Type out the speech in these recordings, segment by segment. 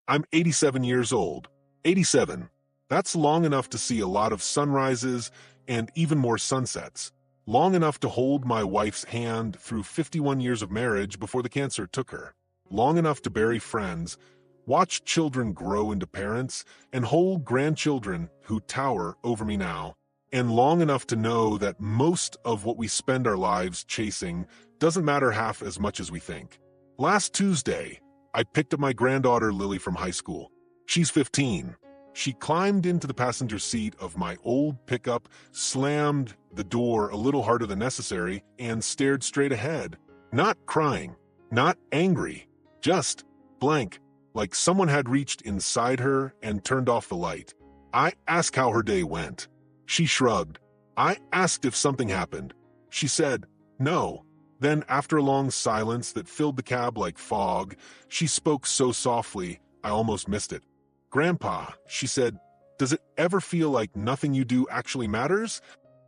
I'm 87 years old. 87. That's long enough to see a lot of sunrises and even more sunsets. Long enough to hold my wife's hand through 51 years of marriage before the cancer took her. Long enough to bury friends, watch children grow into parents, and hold grandchildren who tower over me now. And long enough to know that most of what we spend our lives chasing doesn't matter half as much as we think. Last Tuesday, I picked up my granddaughter Lily from high school. She's 15. She climbed into the passenger seat of my old pickup, slammed the door a little harder than necessary, and stared straight ahead. Not crying, not angry, just blank, like someone had reached inside her and turned off the light. I asked how her day went. She shrugged. I asked if something happened. She said, no. Then, after a long silence that filled the cab like fog, she spoke so softly, I almost missed it. Grandpa, she said, does it ever feel like nothing you do actually matters?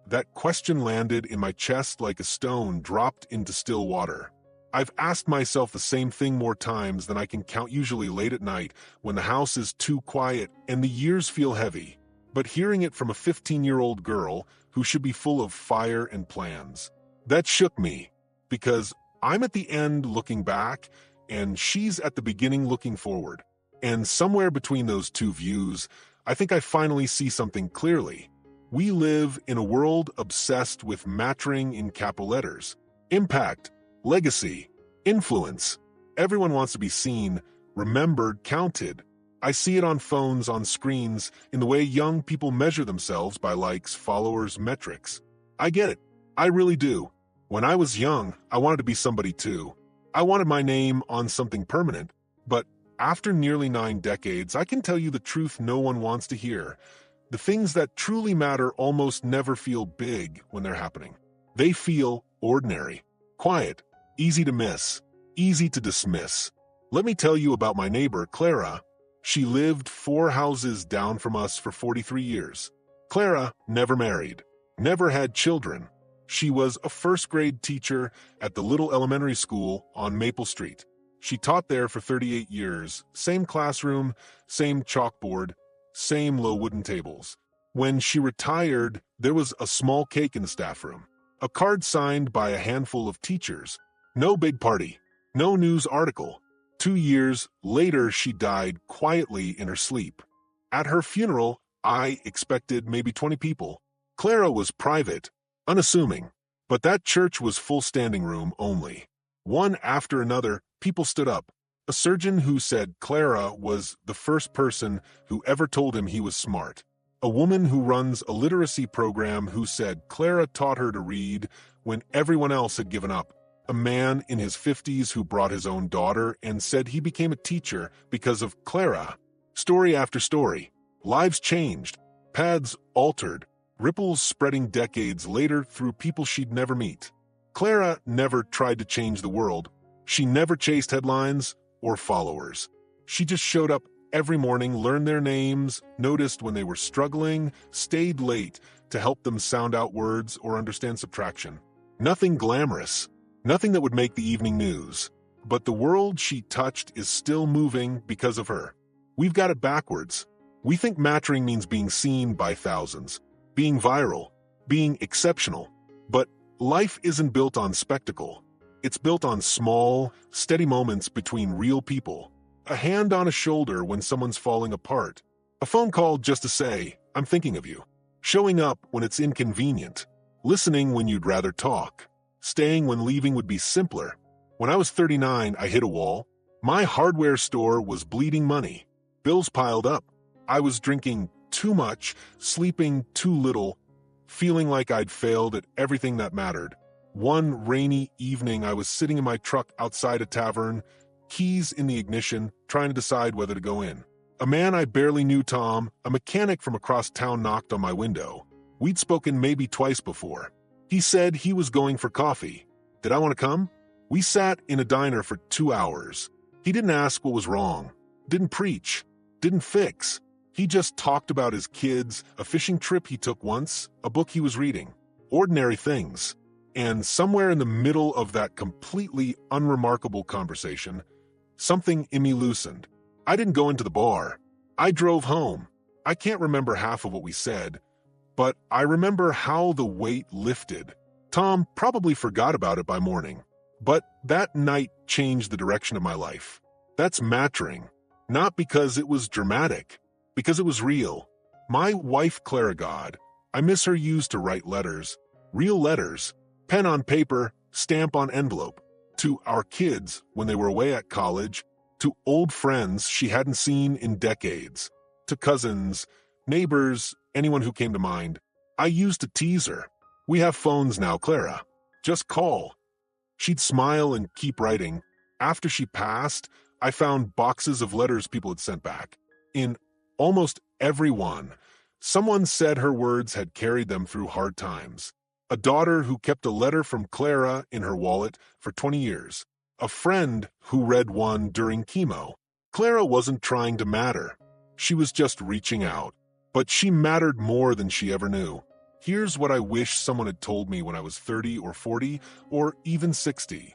That question landed in my chest like a stone dropped into still water. I've asked myself the same thing more times than I can count, usually late at night when the house is too quiet and the years feel heavy. But hearing it from a 15-year-old girl who should be full of fire and plans, that shook me, because I'm at the end looking back and she's at the beginning looking forward. And somewhere between those two views, I think I finally see something clearly. We live in a world obsessed with mattering in capital letters. Impact, legacy, influence. Everyone wants to be seen, remembered, counted. I see it on phones, on screens, in the way young people measure themselves by likes, followers, metrics. I get it. I really do. When I was young, I wanted to be somebody too. I wanted my name on something permanent, but after nearly 9 decades, I can tell you the truth no one wants to hear. The things that truly matter almost never feel big when they're happening. They feel ordinary, quiet, easy to miss, easy to dismiss. Let me tell you about my neighbor, Clara. She lived 4 houses down from us for 43 years. Clara never married, never had children. She was a first-grade teacher at the little elementary school on Maple Street. She taught there for 38 years, same classroom, same chalkboard, same low wooden tables. When she retired, there was a small cake in the staff room, a card signed by a handful of teachers. No big party, no news article. 2 years later, she died quietly in her sleep. At her funeral, I expected maybe 20 people. Clara was private, unassuming, but that church was full standing room only. One after another, people stood up. A surgeon who said Clara was the first person who ever told him he was smart. A woman who runs a literacy program who said Clara taught her to read when everyone else had given up. A man in his 50s who brought his own daughter and said he became a teacher because of Clara. Story after story. Lives changed. Paths altered. Ripples spreading decades later through people she'd never meet. Clara never tried to change the world. She never chased headlines or followers. She just showed up every morning, learned their names, noticed when they were struggling, stayed late to help them sound out words or understand subtraction. Nothing glamorous, nothing that would make the evening news. But the world she touched is still moving because of her. We've got it backwards. We think mattering means being seen by thousands, being viral, being exceptional. But life isn't built on spectacle. It's built on small, steady moments between real people. A hand on a shoulder when someone's falling apart. A phone call just to say, I'm thinking of you. Showing up when it's inconvenient. Listening when you'd rather talk. Staying when leaving would be simpler. When I was 39, I hit a wall. My hardware store was bleeding money. Bills piled up. I was drinking too much, sleeping too little, feeling like I'd failed at everything that mattered. One rainy evening, I was sitting in my truck outside a tavern, keys in the ignition, trying to decide whether to go in. A man I barely knew, Tom, a mechanic from across town, knocked on my window. We'd spoken maybe twice before. He said he was going for coffee. Did I want to come? We sat in a diner for 2 hours. He didn't ask what was wrong, didn't preach, didn't fix. He just talked about his kids, a fishing trip he took once, a book he was reading. Ordinary things. And somewhere in the middle of that completely unremarkable conversation, something in me loosened. I didn't go into the bar. I drove home. I can't remember half of what we said, but I remember how the weight lifted. Tom probably forgot about it by morning, but that night changed the direction of my life. That's mattering. Not because it was dramatic, because it was real. My wife, Clara God, I miss her used to write letters, real letters, pen on paper, stamp on envelope, to our kids when they were away at college, to old friends she hadn't seen in decades, to cousins, neighbors, anyone who came to mind. I used to tease her. We have phones now, Clara. Just call. She'd smile and keep writing. After she passed, I found boxes of letters people had sent back. In almost every one, someone said her words had carried them through hard times. A daughter who kept a letter from Clara in her wallet for 20 years. A friend who read one during chemo. Clara wasn't trying to matter. She was just reaching out. But she mattered more than she ever knew. Here's what I wish someone had told me when I was 30 or 40 or even 60.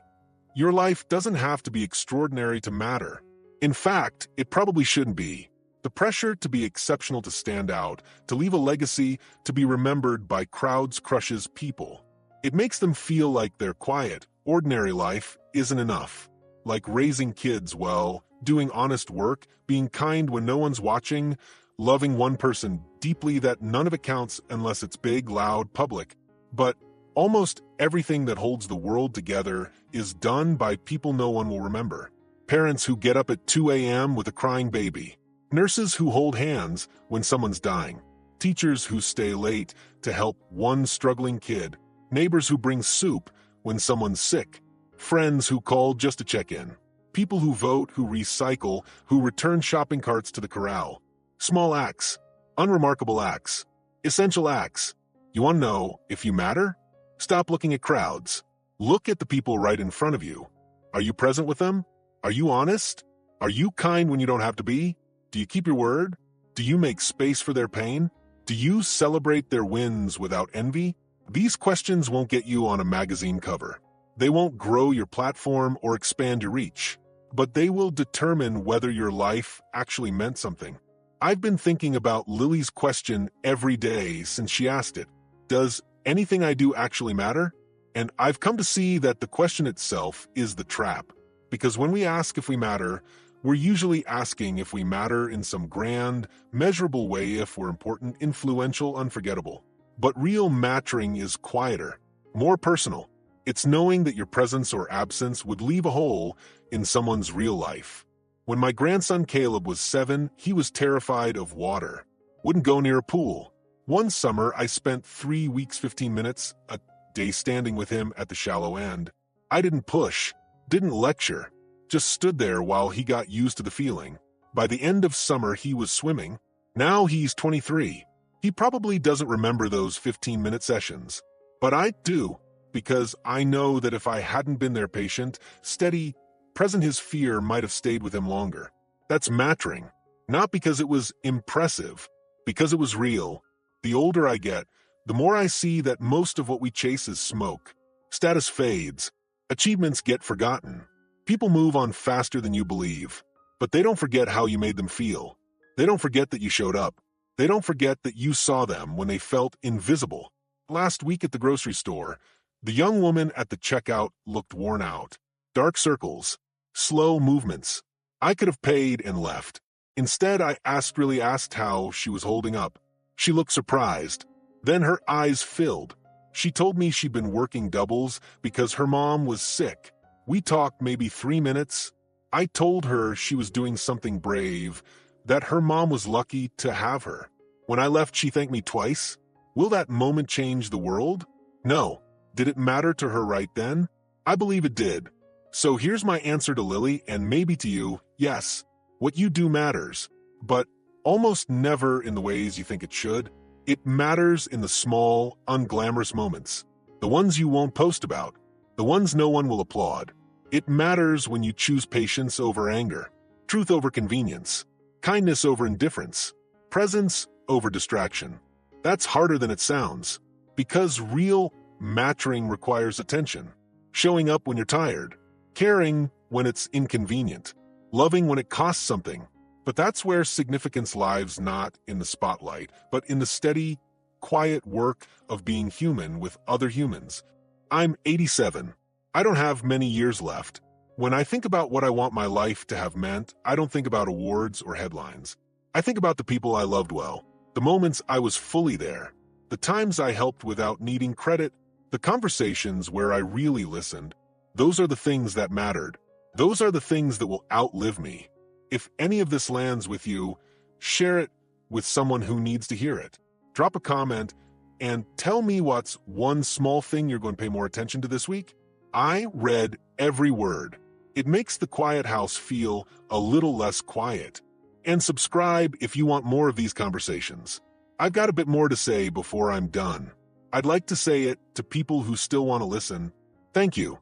Your life doesn't have to be extraordinary to matter. In fact, it probably shouldn't be. The pressure to be exceptional, to stand out, to leave a legacy, to be remembered by crowds crushes people. It makes them feel like their quiet, ordinary life isn't enough. Like raising kids well, doing honest work, being kind when no one's watching, loving one person deeply, that none of it counts unless it's big, loud, public. But almost everything that holds the world together is done by people no one will remember. Parents who get up at 2 a.m. with a crying baby. Nurses who hold hands when someone's dying. Teachers who stay late to help one struggling kid. Neighbors who bring soup when someone's sick. Friends who call just to check in. People who vote, who recycle, who return shopping carts to the corral. Small acts, unremarkable acts, essential acts. You want to know if you matter? Stop looking at crowds. Look at the people right in front of you. Are you present with them? Are you honest? Are you kind when you don't have to be? Do you keep your word? Do you make space for their pain? Do you celebrate their wins without envy? These questions won't get you on a magazine cover. They won't grow your platform or expand your reach, but they will determine whether your life actually meant something. I've been thinking about Lily's question every day since she asked it. Does anything I do actually matter? And I've come to see that the question itself is the trap. Because when we ask if we matter, we're usually asking if we matter in some grand, measurable way, if we're important, influential, unforgettable. But real mattering is quieter, more personal. It's knowing that your presence or absence would leave a hole in someone's real life. When my grandson Caleb was 7, he was terrified of water. Wouldn't go near a pool. One summer, I spent 3 weeks, 15 minutes a day standing with him at the shallow end. I didn't push, didn't lecture, just stood there while he got used to the feeling. By the end of summer, he was swimming. Now he's 23. He probably doesn't remember those 15-minute sessions. But I do, because I know that if I hadn't been there patient, steady, present, his fear might have stayed with him longer. That's mattering. Not because it was impressive, because it was real. The older I get, the more I see that most of what we chase is smoke. Status fades. Achievements get forgotten. People move on faster than you believe, but they don't forget how you made them feel. They don't forget that you showed up. They don't forget that you saw them when they felt invisible. Last week at the grocery store, the young woman at the checkout looked worn out. Dark circles, slow movements. I could have paid and left. Instead, I really asked how she was holding up. She looked surprised. Then her eyes filled. She told me she'd been working doubles because her mom was sick. We talked maybe 3 minutes. I told her she was doing something brave, that her mom was lucky to have her. When I left, she thanked me twice. Will that moment change the world? No. Did it matter to her right then? I believe it did. So here's my answer to Lily, and maybe to you. Yes, what you do matters, but almost never in the ways you think it should. It matters in the small, unglamorous moments, the ones you won't post about, the ones no one will applaud. It matters when you choose patience over anger, truth over convenience, kindness over indifference, presence over distraction. That's harder than it sounds, because real mattering requires attention, showing up when you're tired, caring when it's inconvenient, loving when it costs something. But that's where significance lives not in the spotlight, but in the steady, quiet work of being human with other humans. I'm 87. I don't have many years left. When I think about what I want my life to have meant, I don't think about awards or headlines. I think about the people I loved well, the moments I was fully there, the times I helped without needing credit, the conversations where I really listened. Those are the things that mattered. Those are the things that will outlive me. If any of this lands with you, share it with someone who needs to hear it. Drop a comment and tell me what's one small thing you're going to pay more attention to this week. I read every word. It makes the quiet house feel a little less quiet. And subscribe if you want more of these conversations. I've got a bit more to say before I'm done. I'd like to say it to people who still want to listen. Thank you.